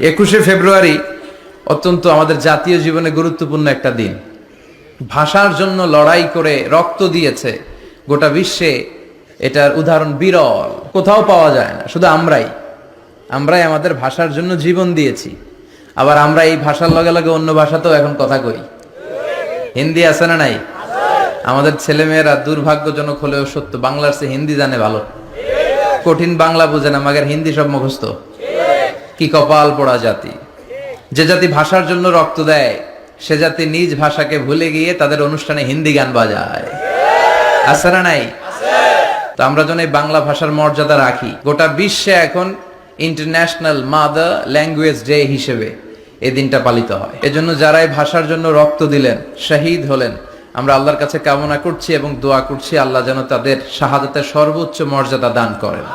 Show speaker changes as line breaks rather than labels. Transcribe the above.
21শে ফেব্রুয়ারি অত্যন্ত আমাদের জাতীয় জীবনে গুরুত্বপূর্ণ একটা দিন। ভাষার জন্য লড়াই করে রক্ত দিয়েছে গোটা বিশ্বে। এটার উদাহরণ বিরল, কোথাও পাওয়া যায় না। শুধু আমরাই আমাদের ভাষার জন্য জীবন দিয়েছি। আবার আমরা এই ভাষার লগে লগে অন্য ভাষাতেও এখন কথা কই। হিন্দি আছে না নাই? আমাদের ছেলেমেয়েরা দুর্ভাগ্যজনক হলেও সত্য বাংলার চেয়ে হিন্দি জানে ভালো। কঠিন বাংলা বুঝে না, মাগের হিন্দি সব মুখস্থ। কি কপাল পোড়া জাতি! যে জাতি ভাষার জন্য রক্ত দেয় সে জাতি নিজ ভাষাকে ভুলে গিয়ে তাদের অনুষ্ঠানে হিন্দি গান বাজায়। আছে না নাই? তো আমরা যেন এই বাংলা ভাষার মর্যাদা রাখি। গোটা বিশ্বে এখন ইন্টারন্যাশনাল মাদার ল্যাঙ্গুয়েজ ডে হিসেবে এই দিনটা পালিত হয়। এজন্য যারা এই ভাষার জন্য রক্ত দিলেন, শহীদ হলেন, আমরা আল্লাহর কাছে কামনা করছি এবং দোয়া করছি আল্লাহ যেন তাদের শাহাদাতের সর্বোচ্চ মর্যাদা দান করেন।